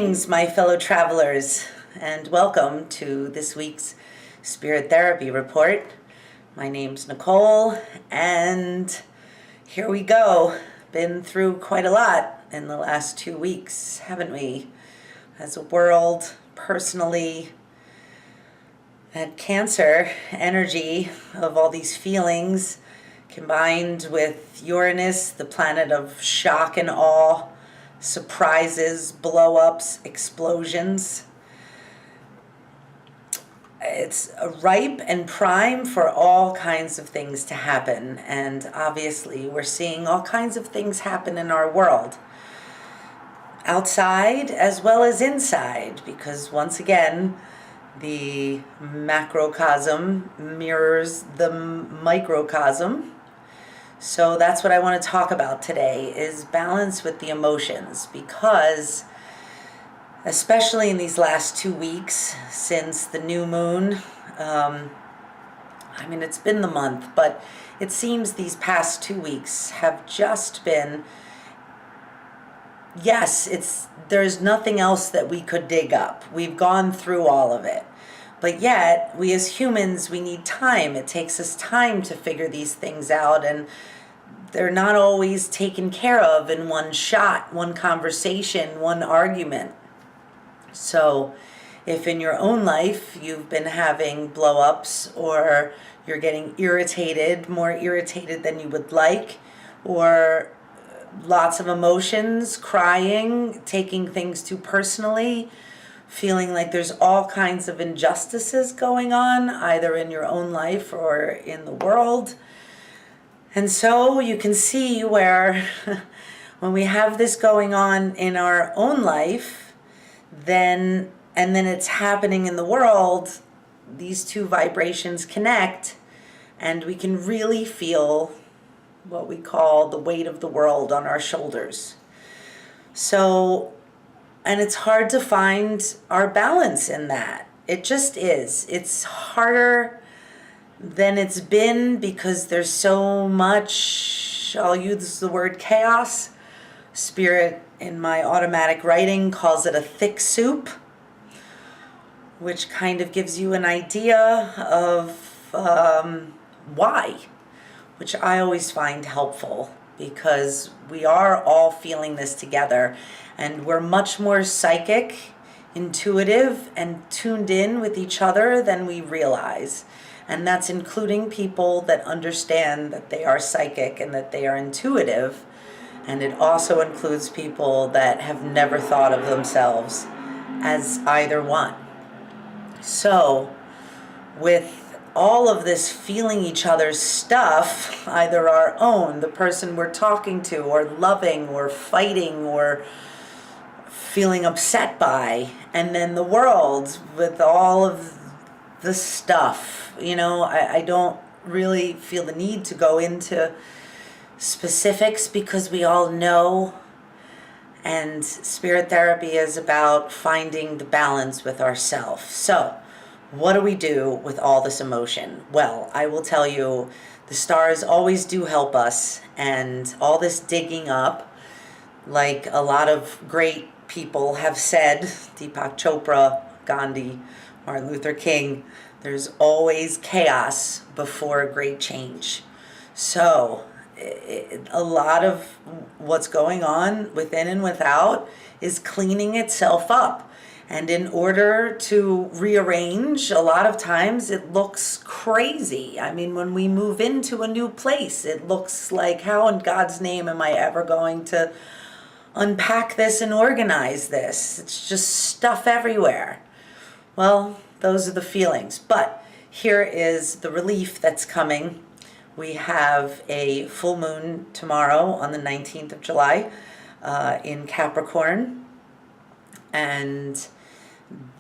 Greetings, my fellow travelers, and welcome to this week's Spirit Therapy Report. My name's Nicole, and here we go. Been through quite a lot in the last 2 weeks, haven't we? As a world, personally, that Cancer energy of all these feelings combined with Uranus, the planet of shock and awe, surprises, blow-ups, explosions. It's ripe and prime for all kinds of things to happen. And obviously, we're seeing all kinds of things happen in our world, outside as well as inside, because once again, the macrocosm mirrors the microcosm. So that's what I want to talk about today, is balance with the emotions, because especially in these last 2 weeks since the new moon, it's been the month, but it seems these past 2 weeks have just been, there's nothing else that we could dig up. We've gone through all of it. But yet, we as humans, we need time. It takes us time to figure these things out, and they're not always taken care of in one shot, one conversation, one argument. So, if in your own life you've been having blow-ups, or you're getting irritated, more irritated than you would like, or lots of emotions, crying, taking things too personally, feeling like there's all kinds of injustices going on, either in your own life or in the world. And so you can see where when we have this going on in our own life, and then it's happening in the world, these two vibrations connect, and we can really feel what we call the weight of the world on our shoulders. So, and it's hard to find our balance in that. It just is. It's harder than it's been because there's so much, I'll use the word chaos. Spirit in my automatic writing calls it a thick soup, which kind of gives you an idea of why, which I always find helpful, because we are all feeling this together, and we're much more psychic, intuitive, and tuned in with each other than we realize. And that's including people that understand that they are psychic and that they are intuitive. And it also includes people that have never thought of themselves as either one. So, with all of this feeling each other's stuff, either our own, the person we're talking to, or loving, or fighting, or feeling upset by, and then the world with all of the stuff. I don't really feel the need to go into specifics because we all know, and spirit therapy is about finding the balance with ourselves. So, what do we do with all this emotion? Well, I will tell you, the stars always do help us, and all this digging up, like a lot of great people have said, Deepak Chopra, Gandhi, Martin Luther King, there's always chaos before great change. So, a lot of what's going on within and without is cleaning itself up. And in order to rearrange, a lot of times it looks crazy. When we move into a new place, it looks like, how in God's name am I ever going to unpack this and organize this? It's just stuff everywhere. Well, those are the feelings. But here is the relief that's coming. We have a full moon tomorrow on the 19th of July in Capricorn. And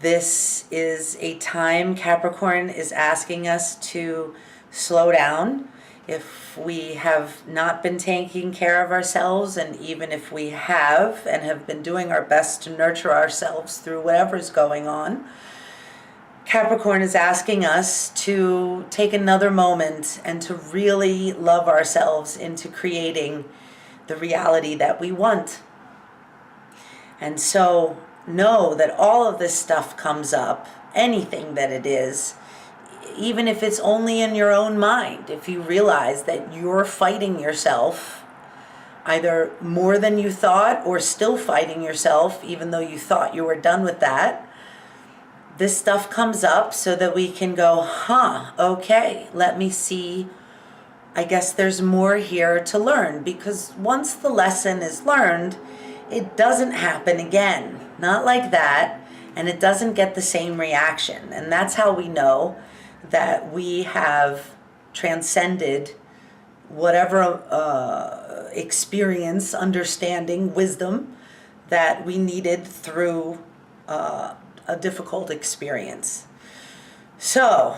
this is a time Capricorn is asking us to slow down. If we have not been taking care of ourselves, and even if we have and have been doing our best to nurture ourselves through whatever's going on, Capricorn is asking us to take another moment and to really love ourselves into creating the reality that we want. And so know that all of this stuff comes up, anything that it is, even if it's only in your own mind, if you realize that you're fighting yourself, either more than you thought or still fighting yourself, even though you thought you were done with that, this stuff comes up so that we can go, okay, let me see. I guess there's more here to learn, because once the lesson is learned, it doesn't happen again. Not like that, and it doesn't get the same reaction. And that's how we know that we have transcended whatever experience, understanding, wisdom that we needed through a difficult experience. So,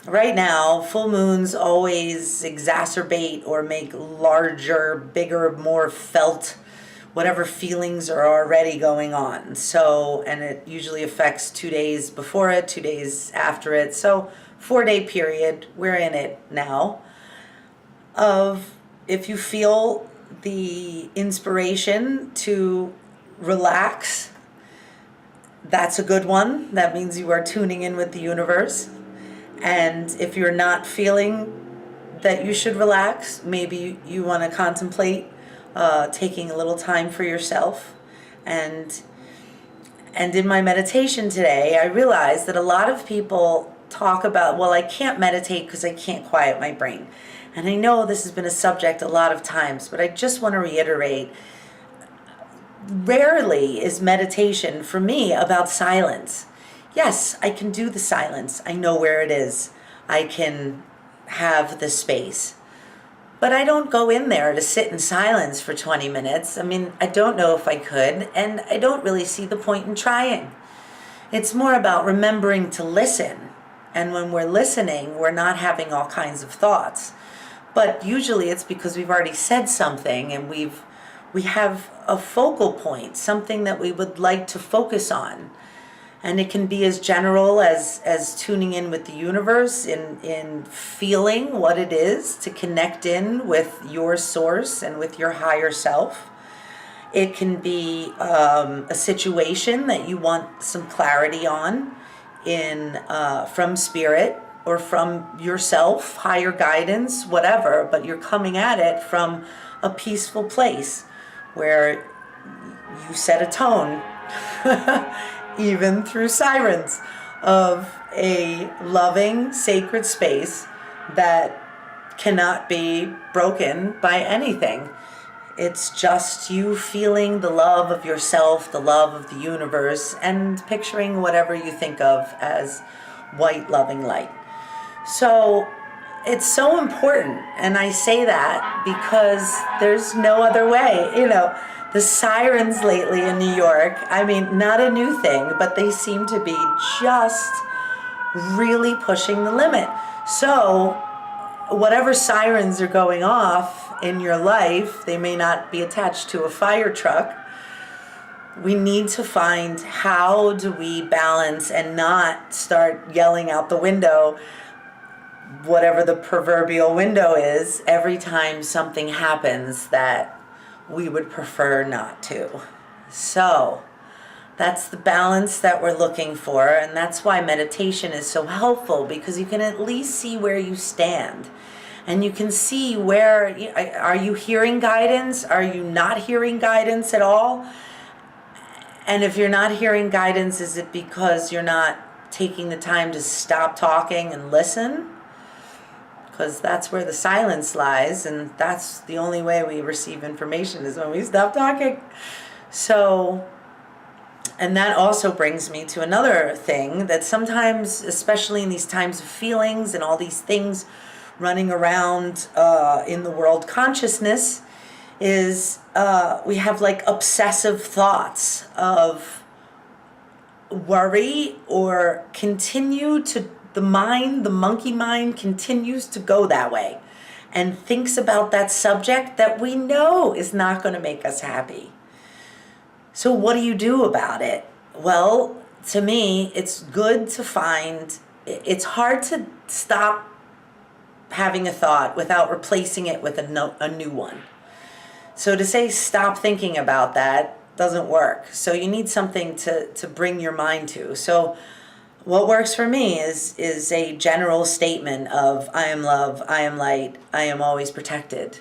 right now, full moons always exacerbate or make larger, bigger, more felt whatever feelings are already going on. So, and it usually affects 2 days before it, 2 days after it. So, 4-day period, we're in it now. Of if you feel the inspiration to relax, that's a good one. That means you are tuning in with the universe. And if you're not feeling that you should relax, maybe you want to contemplate taking a little time for yourself. And in my meditation today, I realized that a lot of people talk about, well, I can't meditate because I can't quiet my brain. And I know this has been a subject a lot of times, but I just want to reiterate, rarely is meditation for me about silence. Yes, I can do the silence. I know where it is. I can have the space. But I don't go in there to sit in silence for 20 minutes. I mean, I don't know if I could, and I don't really see the point in trying. It's more about remembering to listen. And when we're listening, we're not having all kinds of thoughts. But usually it's because we've already said something and we have a focal point, something that we would like to focus on. And it can be as general as tuning in with the universe, in feeling what it is to connect in with your source and with your higher self. It can be a situation that you want some clarity on from spirit or from yourself, higher guidance, whatever, but you're coming at it from a peaceful place where you set a tone. Even through sirens, of a loving, sacred space that cannot be broken by anything. It's just you feeling the love of yourself, the love of the universe, and picturing whatever you think of as white, loving light. So it's so important, and I say that because there's no other way, The sirens lately in New York, I mean, not a new thing, but they seem to be just really pushing the limit. So, whatever sirens are going off in your life, they may not be attached to a fire truck. We need to find, how do we balance and not start yelling out the window, whatever the proverbial window is, every time something happens that we would prefer not to. So that's the balance that we're looking for, and that's why meditation is so helpful, because you can at least see where you stand, and you can see where, are you hearing guidance? Are you not hearing guidance at all? And if you're not hearing guidance, is it because you're not taking the time to stop talking and listen? Because that's where the silence lies, and that's the only way we receive information, is when we stop talking. So, and that also brings me to another thing, that sometimes, especially in these times of feelings and all these things running around in the world consciousness, is we have like obsessive thoughts of worry, or the monkey mind continues to go that way and thinks about that subject that we know is not going to make us happy. So what do you do about it? Well, to me, it's good to it's hard to stop having a thought without replacing it with a new one. So to say stop thinking about that, doesn't work. So you need something to bring your mind to. So what works for me is a general statement of I am love, I am light, I am always protected.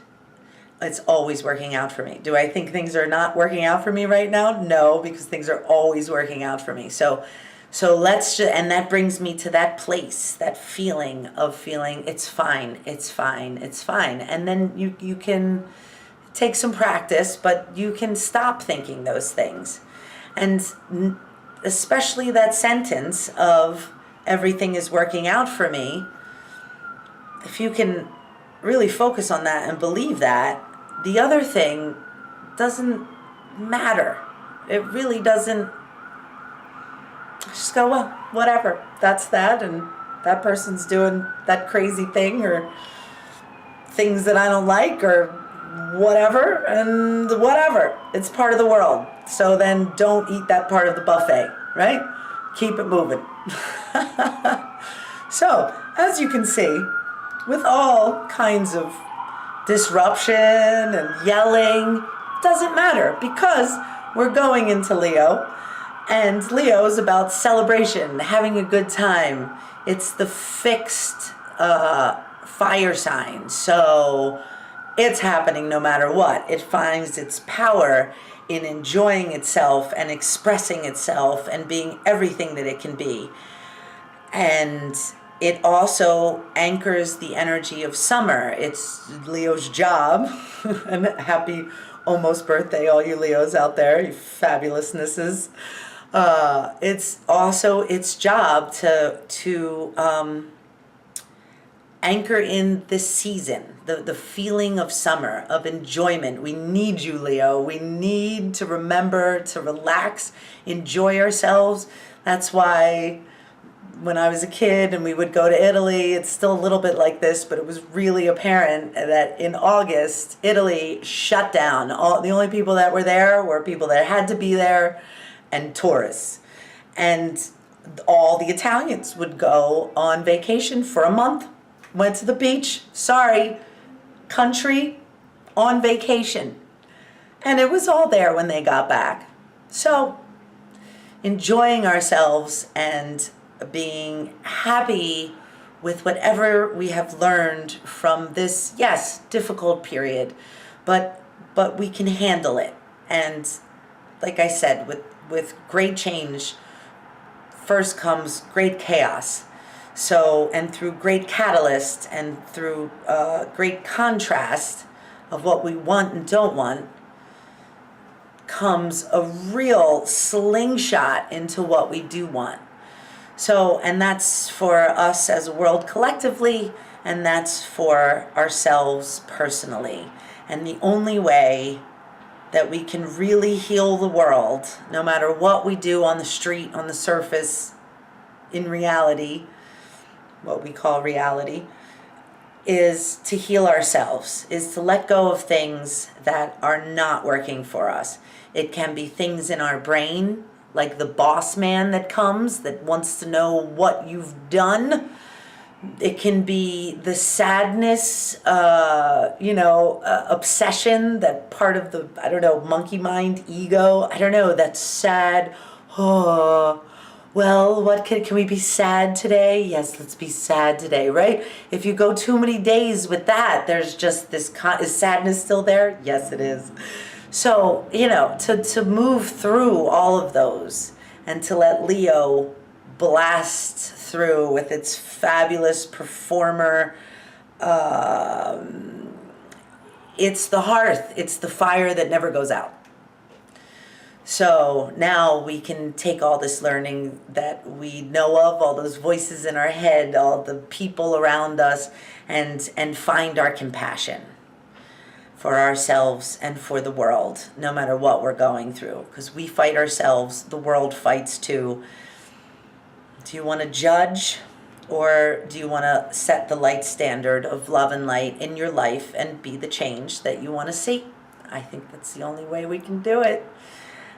It's always working out for me. Do I think things are not working out for me right now? No, because things are always working out for me. So let's just, and that brings me to that place, that feeling of feeling it's fine, it's fine, it's fine. And then you can take some practice, but you can stop thinking those things. And especially that sentence of everything is working out for me, if you can really focus on that and believe that, the other thing doesn't matter. It really doesn't. Just go, well, whatever. That's that, and that person's doing that crazy thing, or things that I don't like, or whatever, and whatever. It's part of the world. So then don't eat that part of the buffet, right? Keep it moving. So, as you can see, with all kinds of disruption and yelling, doesn't matter, because we're going into Leo, and Leo is about celebration, having a good time. It's the fixed fire sign, so it's happening no matter what. It finds its power in enjoying itself and expressing itself and being everything that it can be. And it also anchors the energy of summer. It's Leo's job, and happy almost birthday, all you Leos out there, you fabulousnesses. It's also its job to anchor in this season, the feeling of summer, of enjoyment. We need you, Leo. We need to remember to relax, enjoy ourselves. That's why when I was a kid and we would go to Italy, it's still a little bit like this, but it was really apparent that in August, Italy shut down. The only people that were there were people that had to be there and tourists. And all the Italians would go on vacation for a month, went to the beach, sorry, country, on vacation. And it was all there when they got back. So, enjoying ourselves and being happy with whatever we have learned from this, yes, difficult period, but we can handle it. And like I said, with great change, first comes great chaos. So, and through great catalyst and through great contrast of what we want and don't want, comes a real slingshot into what we do want. So, and that's for us as a world collectively, and that's for ourselves personally. And the only way that we can really heal the world, no matter what we do on the street, on the surface, in reality, what we call reality, is to heal ourselves, is to let go of things that are not working for us. It can be things in our brain, like the boss man that comes, that wants to know what you've done. It can be the sadness, obsession, that part of the, monkey mind, ego, that's sad. Oh, well, can we be sad today? Yes, let's be sad today, right? If you go too many days with that, there's just this, is sadness still there? Yes, it is. So, to move through all of those and to let Leo blast through with its fabulous performer, it's the hearth, it's the fire that never goes out. So now we can take all this learning that we know of, all those voices in our head, all the people around us, and find our compassion for ourselves and for the world, no matter what we're going through. Because we fight ourselves, the world fights too. Do you want to judge, or do you want to set the light standard of love and light in your life and be the change that you want to see? I think that's the only way we can do it.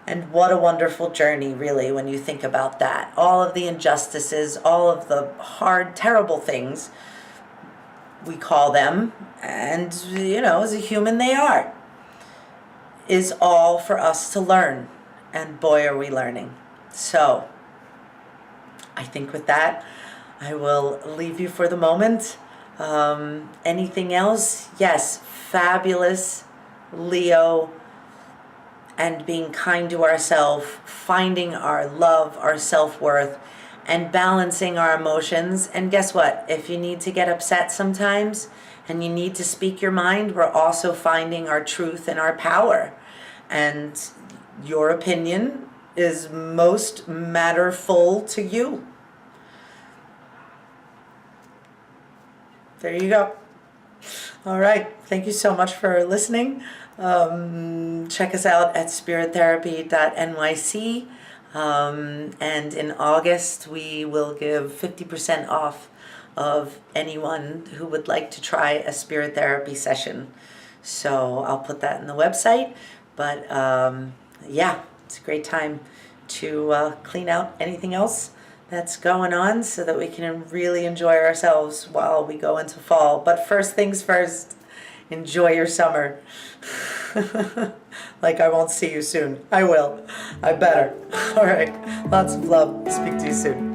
And what a wonderful journey, really, when you think about that. All of the injustices, all of the hard, terrible things, we call them, and, as a human they are. is all for us to learn. And boy, are we learning. So I think with that, I will leave you for the moment. Anything else? Yes, fabulous Leo, and being kind to ourselves, finding our love, our self-worth, and balancing our emotions. And guess what? If you need to get upset sometimes and you need to speak your mind, we're also finding our truth and our power. And your opinion is most matterful to you. There you go. All right. Thank you so much for listening. Check us out at spirittherapy.nyc. And in August, we will give 50% off of anyone who would like to try a spirit therapy session. So I'll put that in the website. But yeah, it's a great time to clean out anything else that's going on so that we can really enjoy ourselves while we go into fall. But first things first, enjoy your summer. Like I won't see you soon. I will. I better. All right. Lots of love. Speak to you soon.